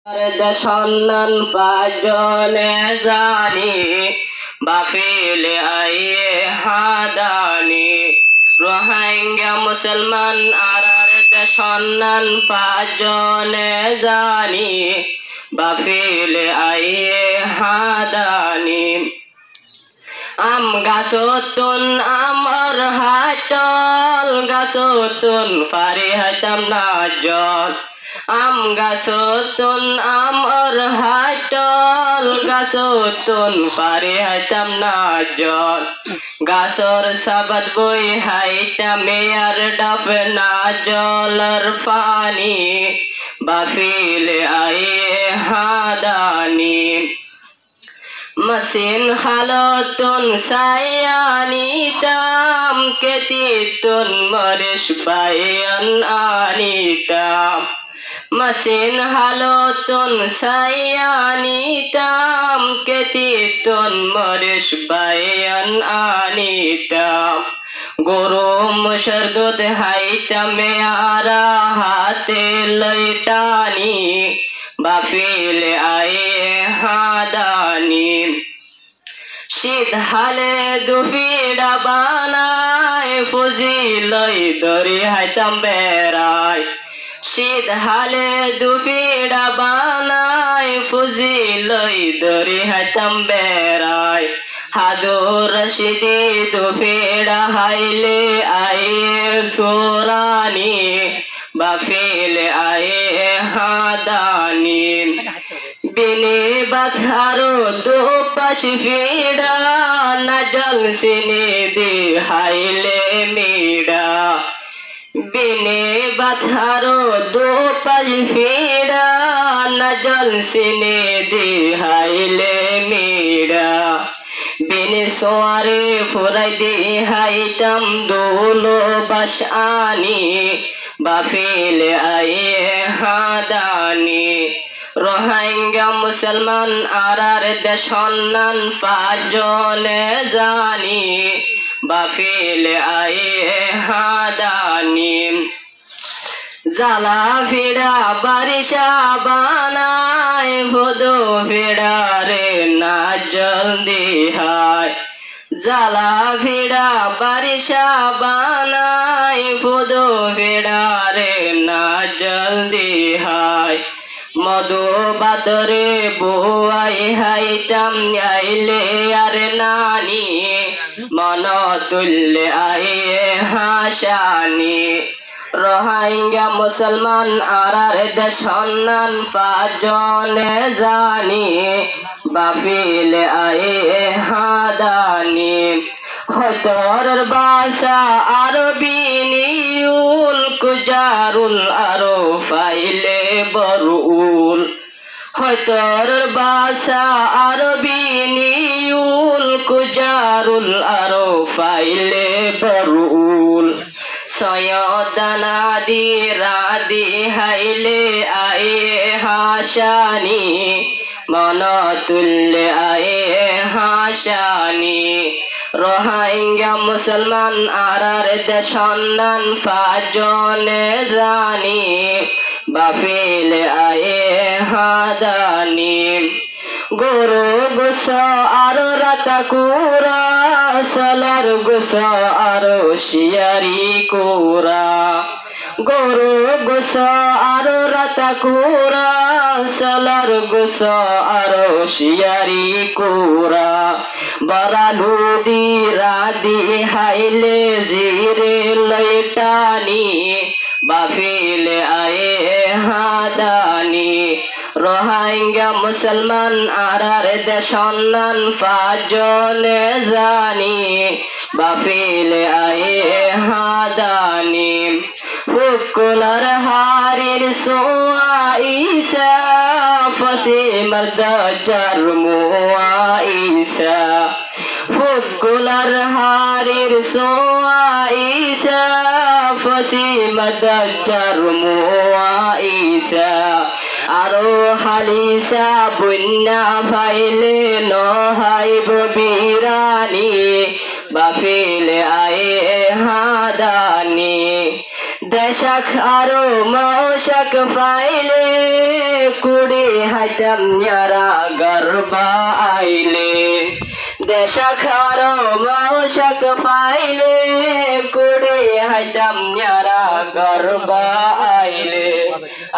সন্ধান পাঁচজনে জানি বাফিলে আইয়ে হাদানি রোহিঙ্গা মুসলমান আরার সন্ধান পাঁচজনে জানি বাফিলে আইয়ে হাদানি আম গাছতুন আমর হাটল গাছতুন ফারি হাতাম না জল আম গাছতুন আমর হাটল গাছতুন ফারি হাতাম না জল গাছর সাবাত বই হাইতাম আর ডাব না জলর পানি বাফিলে আইয়ে হাদানি মসিন খালতুন সায়ানিতাম কেতিতুন মরিস বায়ান আনিতাম মসিন হালতুন সায়ানিতাম কেতিতুন মরিস বায়ান আনিতাম গরু মুসর দুধ হাইতাম আরা হাতে লইটানি বাফিলে আইয়ে হাদানি শীত হালে দুফিড়া বানায় ফুজি লই দরি হাইতাম বেড়ায় শীত হালে দুফিড়া বানায় ফুজি লই দরি হাইতাম বেড়ায় হাদুর রশিদি দুফিড়া হাইলে আইয়ে সোরানি বাফিলে আইয়ে হাদানি বিনে বাছারো দো পাশ ফিরা নাজল সিনে দি হাইলে মিডা বিনে বাছারো দো পাশ ফিরা নাজল সিনে দি হাইলে মিডা বিনে সোয়ারে ফুরাই দি হাইতাম দোলো বাস আনি বাফিলে আইয়ে হাদানি রোহিঙ্গা মুসলমান আরার দেশনান পাঁচজনে জানি বাফিলে আইয়ে হাদানি জালা ফিরা বারিশা বানায় ভদো ফিরা রে না জলদি হায় জালা ফিরা বারিশা বানায় ভদো ফিরা রে না জলদি হায় মধু বাতরে বুয়াই হাইতাম আইলে আর নানি মন তুল্লে আইয়ে হাসানি রোহিঙ্গা মুসলমান আরার দেশনান পাঁচজনে জানি বাফিলে আইয়ে হাদানি হতর বাসা আরবি নিউল কুজারুল আরো ফাইলে বরুল হতর বাসা আরবি নিউল কুজারুল আরো ফাইলে বরুল সয়দানা দি রাদি হাইলে আইয়ে হাসানি মন তুল্লে আইয়ে হাসানি রোহিঙ্গা মুসলমান আরার দেশনান পাঁচজনে জানি বাফিলে আইয়ে হাদানি গরু গোস আরো রাতা কুরা সালার গোস আরো শিয়ারি কুরা গরু গোস আরো রাতা কুরা সালার গোস আরো শিয়ারি কুরা বরালুডি রাদি হাইলে জিরে লইটানি বাফিলে আইয়ে হাদানি রোহিঙ্গা মুসলমান আরার দেশনান পাঁচজনে জানি বাফিলে আইয়ে হাদানি ফুকুলার হারির সোয়া ঈসা ফসি মর্দ জরমুয়া ঈসা ফুকুলার হারির সোয়া ঈসা ফসি মর্দ জরমুয়া ঈসা আরো হালিসা বুন্না ফাইলে নহাইব বিরানি বাফিলে আইয়ে হাদানি দেশাক আরো মৌশাক পাইলে কুড়ি হাইতাম ইয়ারা গর্বা আইলে দেশাক আরো মৌশাক পাইলে কুড়ি হাইতাম ইয়ারা গর্বা আইলে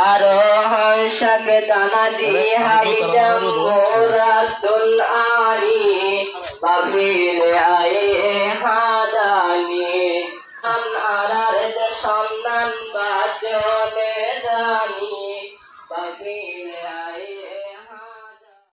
আরো হংসাক দানা দিয়ে হাইতাম মোরা তুল আনি বাবিলে আয়ে হাদানি